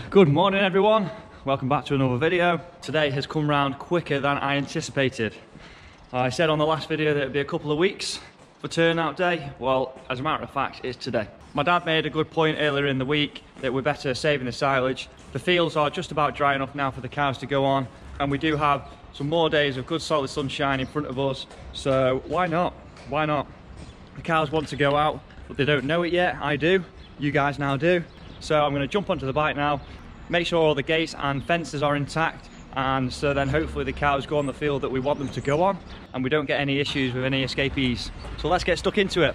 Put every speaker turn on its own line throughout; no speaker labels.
Good morning everyone, welcome back to another video. Today has come round quicker than I anticipated. I said on the last video that it'd be a couple of weeks for turnout day. Well, as a matter of fact, it's today. My dad made a good point earlier in the week that we're better saving the silage. The fields are just about dry enough now for the cows to go on, and we do have some more days of good solid sunshine in front of us, so why not? Why not? The cows want to go out, but they don't know it yet. I do, you guys now do. So I'm going to jump onto the bike now, make sure all the gates and fences are intact, and so then hopefully the cows go on the field that we want them to go on and we don't get any issues with any escapees. So let's get stuck into it.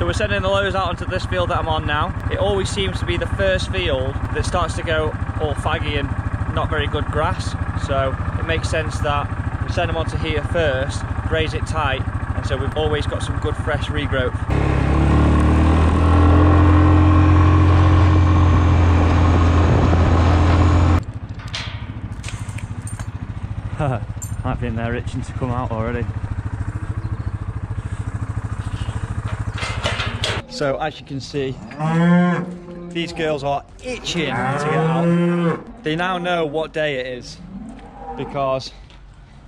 We're sending the loads out onto this field that I'm on now. It always seems to be the first field that starts to go all faggy and not very good grass, so it makes sense that we send them onto here first, graze it tight, and so we've always got some good fresh regrowth. Might be in there itching to come out already. So as you can see, these girls are itching to get out. They now know what day it is because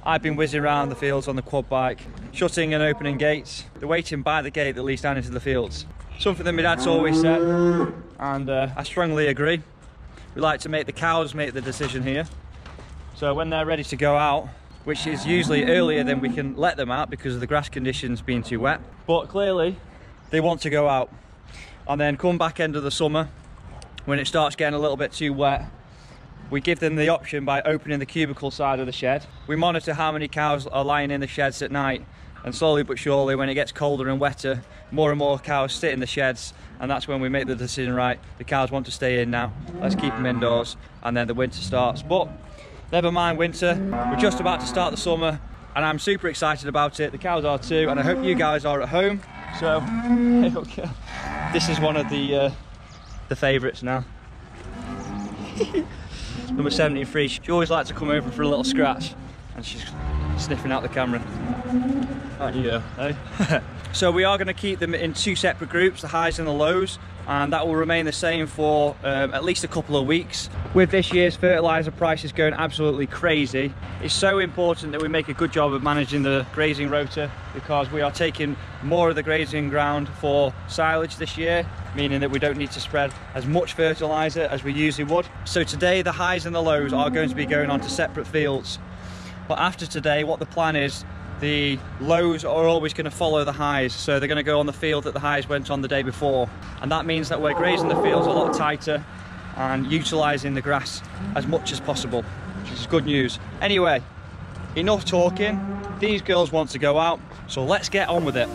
I've been whizzing around the fields on the quad bike, shutting and opening gates. They're waiting by the gate that leads down into the fields. Something that my dad's always said, and I strongly agree. We like to make the cows make the decision here. So when they're ready to go out, which is usually earlier than we can let them out because of the grass conditions being too wet, but clearly they want to go out. And then come back end of the summer, when it starts getting a little bit too wet, we give them the option by opening the cubicle side of the shed. We monitor how many cows are lying in the sheds at night, and slowly but surely when it gets colder and wetter, more and more cows sit in the sheds, and that's when we make the decision, right, the cows want to stay in now, let's keep them indoors, and then the winter starts. But never mind winter, we're just about to start the summer, and I'm super excited about it. The cows are too, and I hope you guys are at home. So, okay. This is one of the favourites now. Number 73, she always likes to come over for a little scratch, and she's sniffing out the camera. Yeah. Hey? So we are going to keep them in two separate groups, the highs and the lows, and that will remain the same for at least a couple of weeks. With this year's fertiliser prices going absolutely crazy, it's so important that we make a good job of managing the grazing rota, because we are taking more of the grazing ground for silage this year, meaning that we don't need to spread as much fertiliser as we usually would. So today the highs and the lows are going to be going onto separate fields, but after today what the plan is, the lows are always going to follow the highs, so they're going to go on the field that the highs went on the day before, and that means that we're grazing the fields a lot tighter and utilising the grass as much as possible, which is good news. Anyway, enough talking, these girls want to go out, so let's get on with it.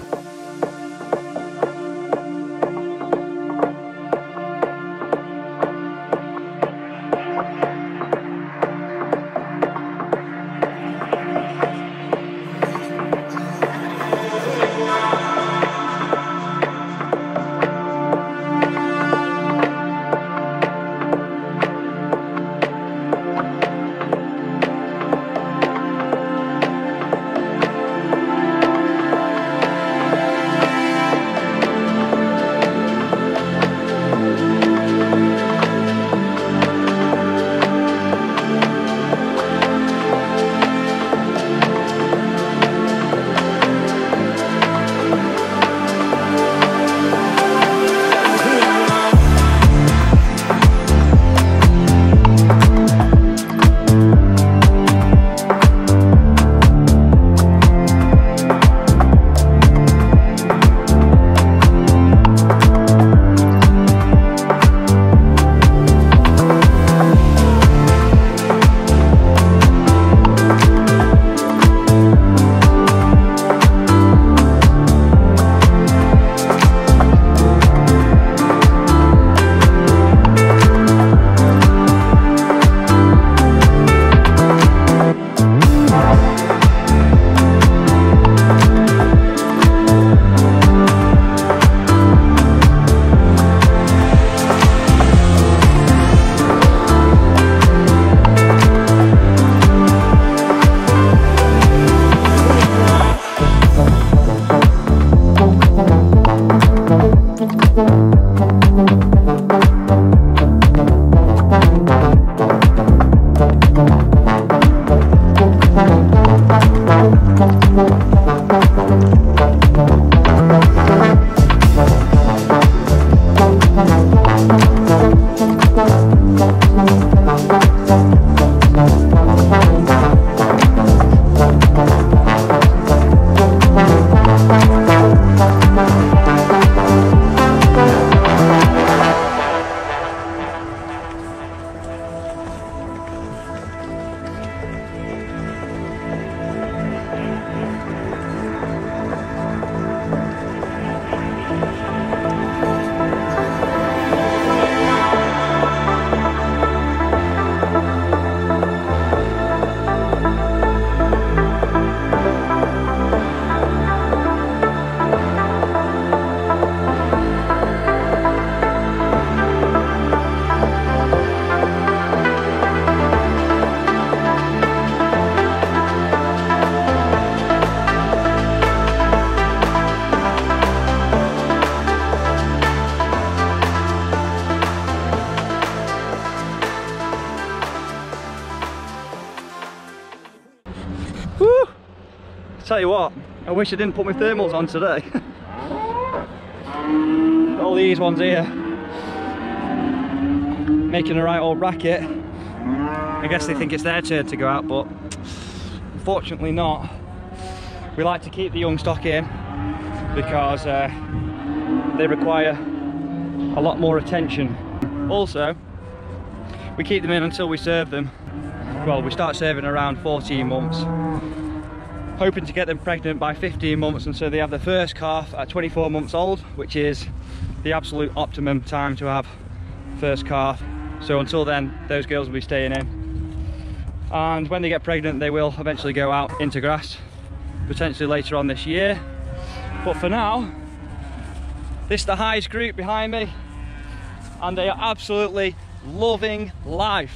Tell you what, I wish I didn't put my thermals on today. All these ones here, making a right old racket. I guess they think it's their turn to go out, but unfortunately not. We like to keep the young stock in because they require a lot more attention. Also, we keep them in until we serve them. Well, we start serving around 14 months, hoping to get them pregnant by 15 months, and so they have their first calf at 24 months old, which is the absolute optimum time to have first calf. So until then, those girls will be staying in, and when they get pregnant they will eventually go out into grass, potentially later on this year. But for now, this is the highest group behind me, and they are absolutely loving life,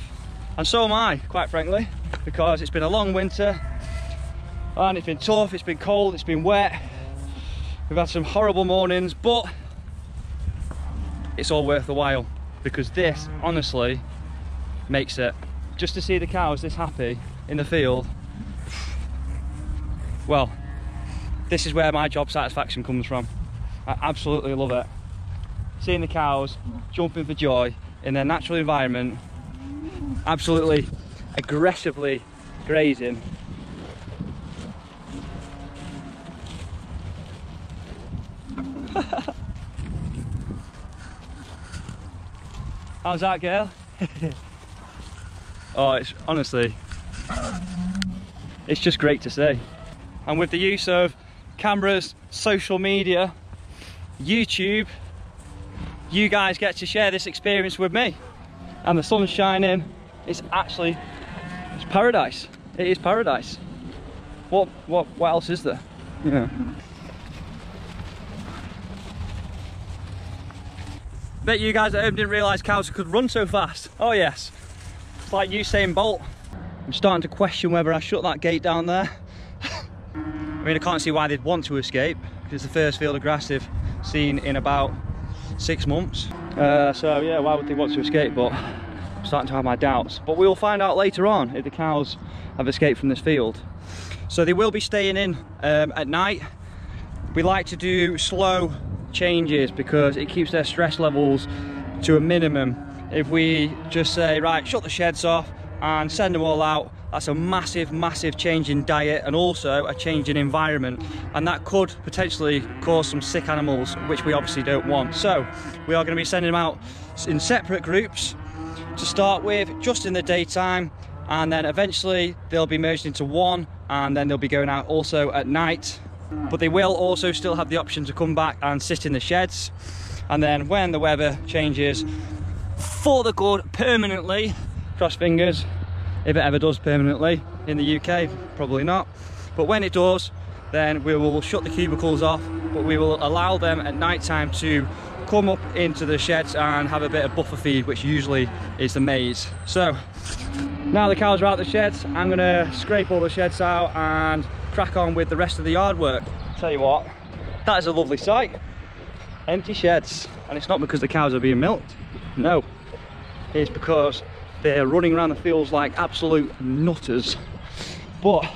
and so am I, quite frankly, because it's been a long winter and it's been tough, it's been cold, it's been wet, we've had some horrible mornings, but it's all worth the while, because this honestly makes it. Just to see the cows this happy in the field, well, this is where my job satisfaction comes from. I absolutely love it. Seeing the cows jumping for joy in their natural environment, absolutely aggressively grazing. How's that, girl? Oh, it's honestly, it's just great to see. And with the use of cameras, social media, YouTube, you guys get to share this experience with me. And the sun's shining, it's paradise. It is paradise. What else is there? Yeah. Bet you guys at home didn't realise cows could run so fast. Oh yes, it's like Usain Bolt. I'm starting to question whether I shut that gate down there. I mean, I can't see why they'd want to escape, because it's the first field of grass they've seen in about 6 months. So yeah, why would they want to escape? But I'm starting to have my doubts. But we will find out later on if the cows have escaped from this field. So they will be staying in at night. We like to do slow changes because it keeps their stress levels to a minimum. If we just say, right, shut the sheds off and send them all out, that's a massive change in diet and also a change in environment, and that could potentially cause some sick animals, which we obviously don't want. So we are going to be sending them out in separate groups to start with, just in the daytime, and then eventually they'll be merged into one, and then they'll be going out also at night. But they will also still have the option to come back and sit in the sheds, and then when the weather changes for the good permanently, cross fingers, if it ever does permanently in the UK, probably not, but when it does, then we will shut the cubicles off, but we will allow them at night time to come up into the sheds and have a bit of buffer feed, which usually is the maize. So now the cows are out the sheds, I'm gonna scrape all the sheds out and crack on with the rest of the yard work. Tell you what, that is a lovely sight. Empty sheds, and it's not because the cows are being milked, no, it's because they're running around the fields like absolute nutters. But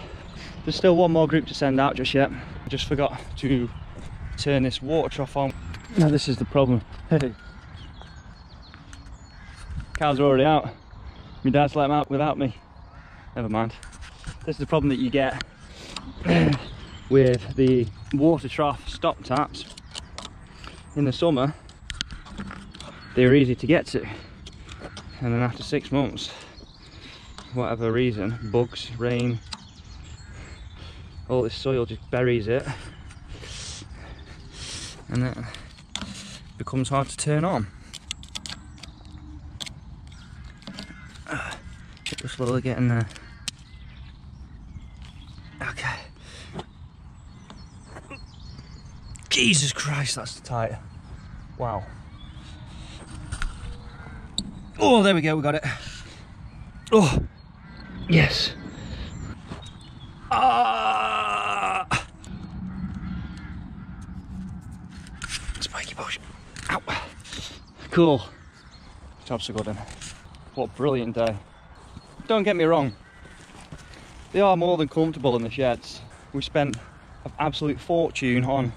there's still one more group to send out just yet. I just forgot to turn this water trough on. Now this is the problem. Hey, cows are already out. My dad's let them out without me. Never mind. This is the problem that you get with the water trough stop taps. In the summer, they're easy to get to, and then after 6 months, whatever reason, bugs, rain, all this soil just buries it, and it becomes hard to turn on. Just slowly getting there. Okay. Jesus Christ, that's tight. Wow. Oh, there we go, we got it. Oh, yes. Ah! Spiky bush. Ow. Cool. Job's a good one. What a brilliant day. Don't get me wrong, they are more than comfortable in the sheds. we spent an absolute fortune on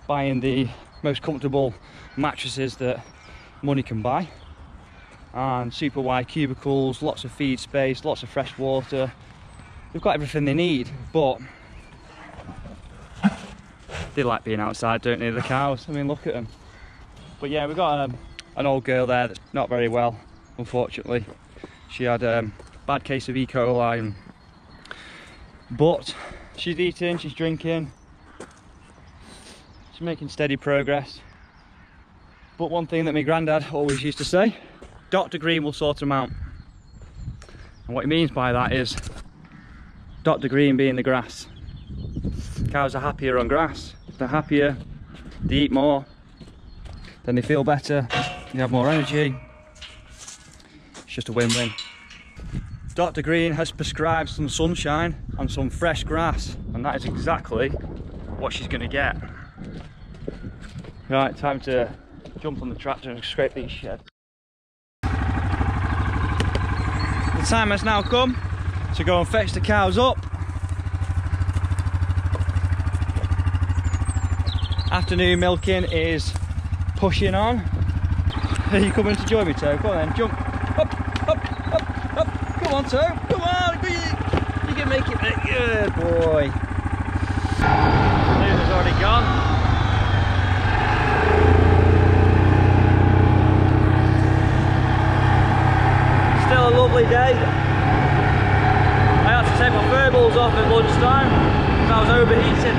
buying the most comfortable mattresses that money can buy, and super wide cubicles, lots of feed space, lots of fresh water. They've got everything they need, but they like being outside, don't they, the cows? I mean, look at them. But yeah, we've got an old girl there that's not very well, unfortunately. She had a bad case of E. coli, but she's eating, she's drinking, she's making steady progress. But one thing that my granddad always used to say, Dr. Green will sort them out. And what he means by that is Dr. Green being the grass. Cows are happier on grass. They're happier, they eat more, then they feel better, they have more energy. It's just a win-win. Dr. Green has prescribed some sunshine and some fresh grass, and that is exactly what she's going to get. Right, time to jump on the tractor and scrape these sheds. The time has now come to go and fetch the cows up. Afternoon milking is pushing on. Are you coming to join me, Toe? Come on then, jump. Up, up, up, up. Come on, Toe. Come on. You can make it. Good boy. Luna's already gone. Still a lovely day. I had to take my thermals off at lunchtime because I was overheating.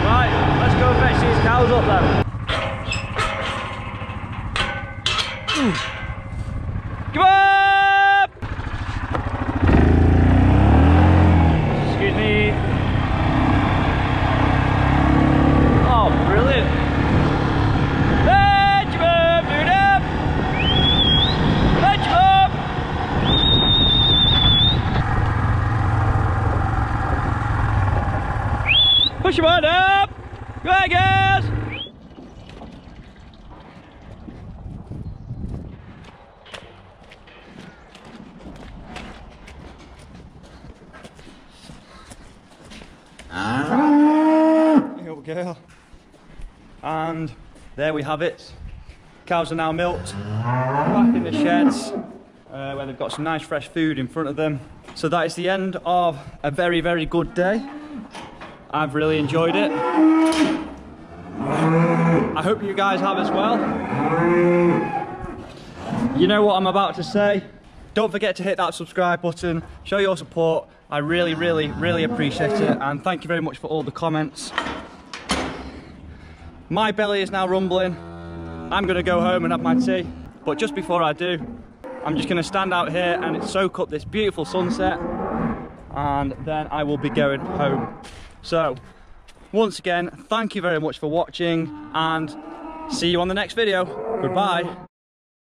Right, let's go and fetch these cows up then. Come up! Excuse me. Oh, brilliant. Fetch them up, do it up. Fetch them up. Push them on up. Go ahead, guys! Here we go. And there we have it. Cows are now milked, back in the sheds, where they've got some nice fresh food in front of them. So that is the end of a very, very good day. I've really enjoyed it. I hope you guys have as well. You know what I'm about to say. Don't forget to hit that subscribe button, show your support. I really, really, really appreciate it, and thank you very much for all the comments. My belly is now rumbling. I'm gonna go home and have my tea, but just before I do, I'm just gonna stand out here and soak up this beautiful sunset, and then I will be going home. So, once again, thank you very much for watching, and see you on the next video. Goodbye.